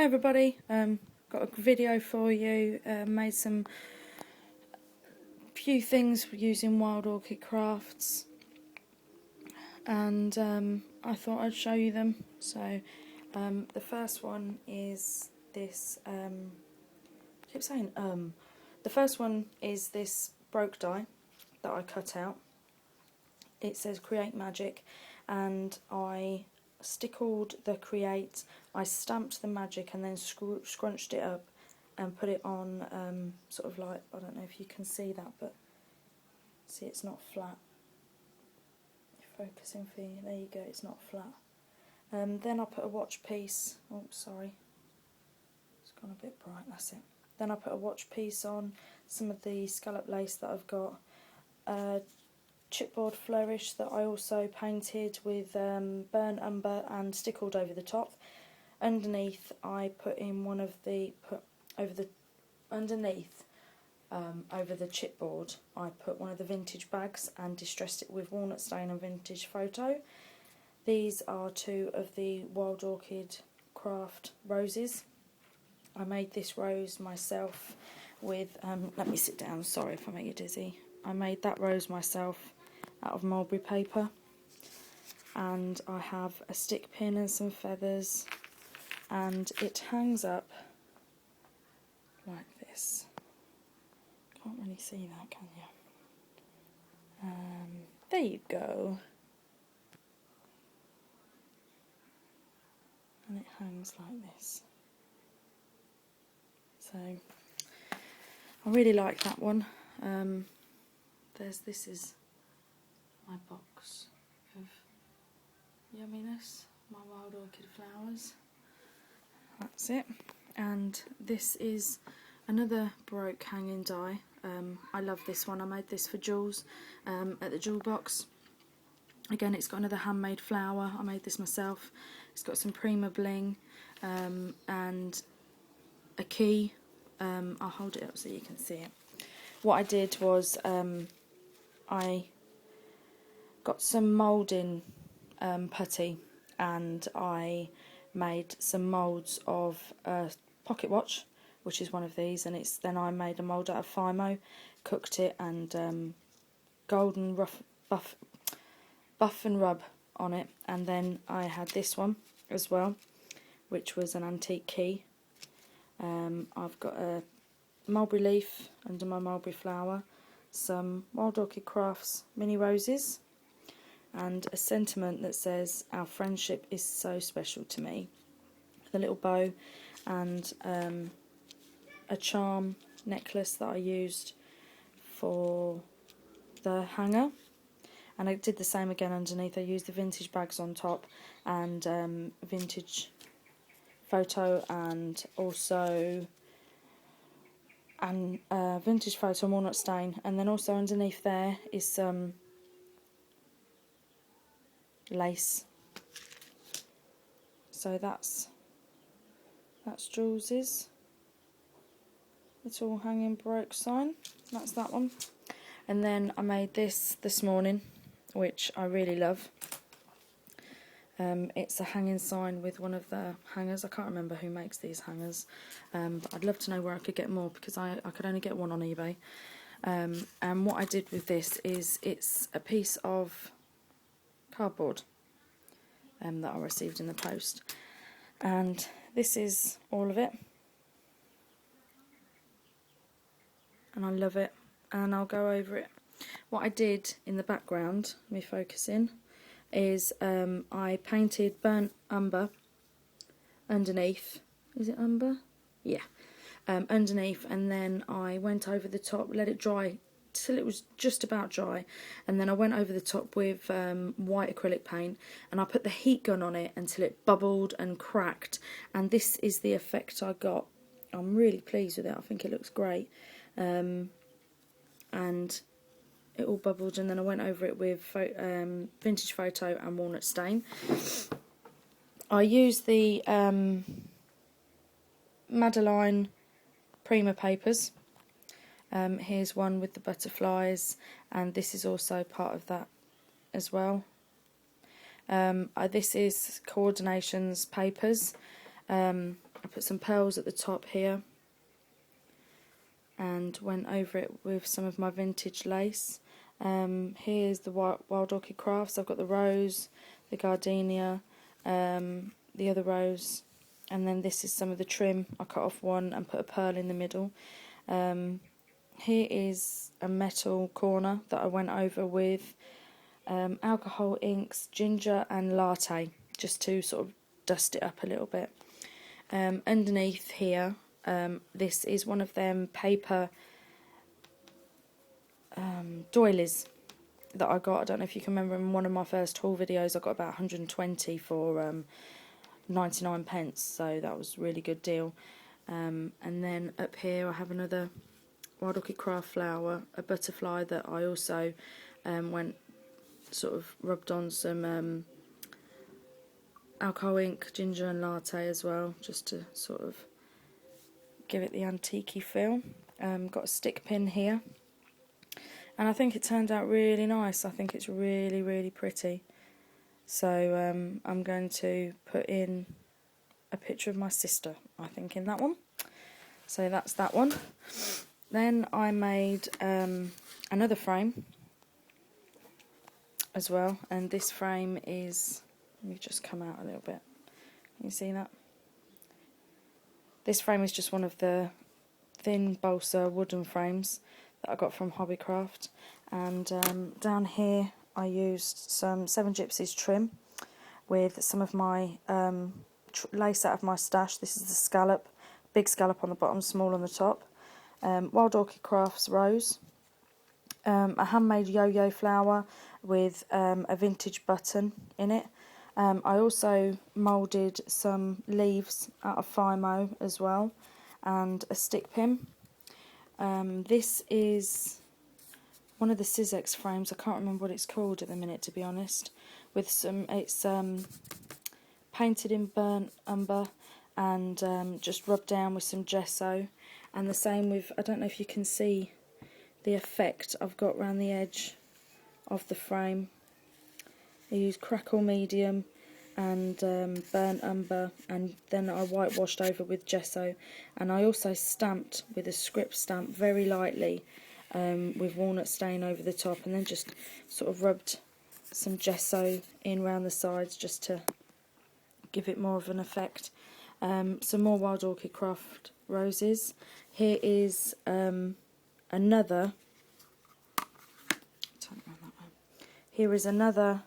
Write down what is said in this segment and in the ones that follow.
Hi everybody, got a video for you, made some few things using wild orchid crafts, and I thought I'd show you them. So the first one is this, I keep saying the first one is this broke die that I cut out. It says create magic, and I stickled the create, I stamped the magic and then scrunched it up and put it on sort of like, I don't know if you can see that, but see it's not flat. Focusing for you, there you go, it's not flat. Then I put a watch piece, oh sorry, it's gone a bit bright, that's it. Then I put a watch piece on, some of the scallop lace that I've got, chipboard flourish that I also painted with burnt umber and stickled over the top. Underneath I put in one of the, over the chipboard I put one of the vintage bags and distressed it with walnut stain and vintage photo. These are two of the wild orchid craft roses. I made this rose myself with, let me sit down, sorry if I make you dizzy. I made that rose myself out of mulberry paper, and I have a stick pin and some feathers, and it hangs up like this. Can't really see that, can you? There you go. And it hangs like this. So I really like that one. This is my box of yumminess, my wild orchid flowers. That's it. And this is another baroque hanging die. I love this one. I made this for Jules at the Jewel Box. Again, it's got another handmade flower. I made this myself. It's got some Prima bling and a key. I'll hold it up so you can see it. What I did was I got some moulding putty, and I made some moulds of a pocket watch, which is one of these, and then I made a mould out of Fimo, cooked it, and golden buff and rub on it. And then I had this one as well, which was an antique key. I've got a mulberry leaf under my mulberry flower, some Wild Orchid Crafts mini roses, and a sentiment that says our friendship is so special to me, with a little bow, and a charm necklace that I used for the hanger. And I did the same again underneath. I used the vintage bags on top, and vintage photo, and also vintage photo and walnut stain. And then also underneath there is some lace. So that's Jules's little hanging baroque sign. That's that one. And then I made this morning, which I really love. It's a hanging sign with one of the hangers. I can't remember who makes these hangers, but I'd love to know where I could get more, because I could only get one on eBay. And what I did with this is it's a piece of cardboard that I received in the post, and this is all of it, and I love it, and I'll go over it. What I did in the background, let me focus in, is I painted burnt umber underneath. Is it umber? Yeah. Underneath, and then I went over the top, let it dry till it was just about dry, and then I went over the top with white acrylic paint, and I put the heat gun on it until it bubbled and cracked, and this is the effect I got. I'm really pleased with it. I think it looks great. And it all bubbled, and then I went over it with vintage photo and walnut stain. I used the Madeline Prima papers. Here's one with the butterflies, and this is also part of that as well. This is Coordinations papers. I put some pearls at the top here and went over it with some of my vintage lace. Here's the Wild Orchid Crafts. I've got the rose, the gardenia, the other rose, and then this is some of the trim. I cut off one and put a pearl in the middle. Here is a metal corner that I went over with alcohol inks, ginger and latte, just to sort of dust it up a little bit. Underneath here, this is one of them paper doilies that I got. I don't know if you can remember, in one of my first haul videos I got about 120 for 99 pence, so that was a really good deal. And then up here I have another Wild Orchid Craft flower, a butterfly that I also went sort of rubbed on some alcohol ink, ginger and latte as well, just to sort of give it the antique-y feel. Got a stick pin here, and I think it turned out really nice. I think it's really, really pretty. So I'm going to put in a picture of my sister, I think, in that one. So that's that one. Then I made another frame as well, and this frame is, let me just come out a little bit. Can you see that? This frame is just one of the thin balsa wooden frames that I got from Hobbycraft, and down here I used some 7 Gypsies trim with some of my lace out of my stash. This is the scallop, big scallop on the bottom, small on the top. Wild Orchid Crafts rose, a handmade yo-yo flower with a vintage button in it. I also moulded some leaves out of Fimo as well, and a stick pin. This is one of the Sizzix frames. I can't remember what it's called at the minute, to be honest. With some, it's painted in burnt umber and just rubbed down with some gesso. And the same with, I don't know if you can see the effect I've got around the edge of the frame. I used crackle medium and burnt umber, and then I whitewashed over with gesso, and I also stamped with a script stamp very lightly with walnut stain over the top, and then just sort of rubbed some gesso in around the sides just to give it more of an effect. Some more Wild Orchid Craft roses. Here is another, turn it around that way. Here is another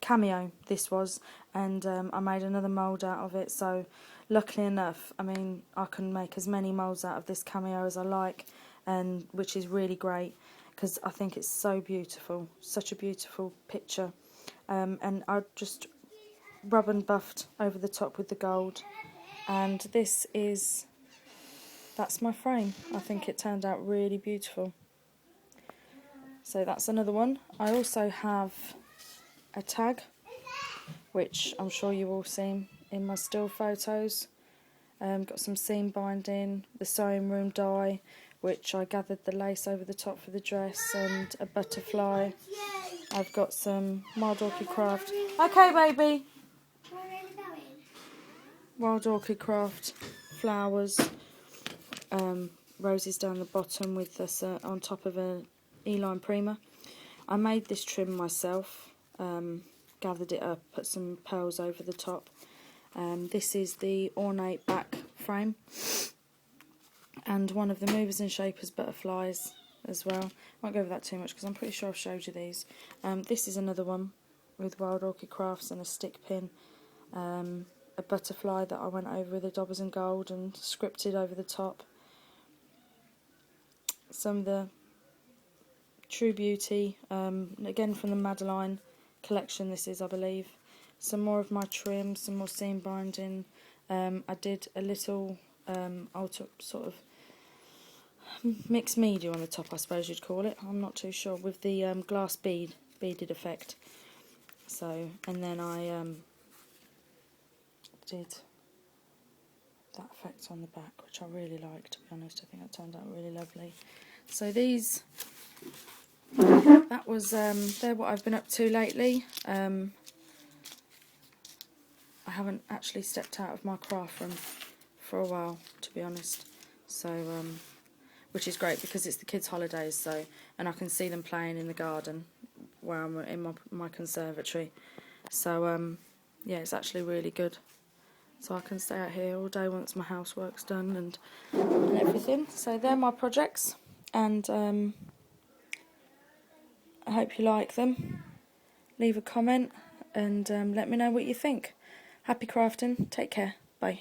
cameo, this was, and I made another mould out of it. So luckily enough, I mean, I can make as many moulds out of this cameo as I like, and which is really great because I think it's so beautiful, such a beautiful picture. And I just rub and buffed over the top with the gold, and this is, that's my frame. I think it turned out really beautiful. So that's another one. I also have a tag, which I'm sure you've all seen in my still photos. Got some seam binding, the sewing room die, which I gathered the lace over the top for the dress, and a butterfly. I've got some Wild Orchid Craft. Okay, baby. Wild Orchid Craft flowers, roses down the bottom with this on top of an E-line Prima. I made this trim myself, gathered it up, put some pearls over the top. This is the ornate back frame, and one of the movers and shapers butterflies as well. I won't go over that too much because I'm pretty sure I've showed you these. This is another one with Wild Orchid Crafts and a stick pin. A butterfly that I went over with the Dobbers and Gold and scripted over the top. Some of the True Beauty, again from the Madeline collection this is, I believe. Some more of my trim, some more seam binding. I did a little sort of mixed media on the top, I suppose you'd call it. I'm not too sure, with the glass beaded effect. So, and then I did that effect on the back, which I really liked, to be honest. I think that turned out really lovely. So these, that was they're what I've been up to lately. I haven't actually stepped out of my craft room for a while, to be honest. So, which is great because it's the kids' holidays, so, and I can see them playing in the garden where I'm in my conservatory. So, yeah, it's actually really good. So I can stay out here all day once my housework's done and everything. So they're my projects, and I hope you like them. Leave a comment and let me know what you think. Happy crafting. Take care. Bye.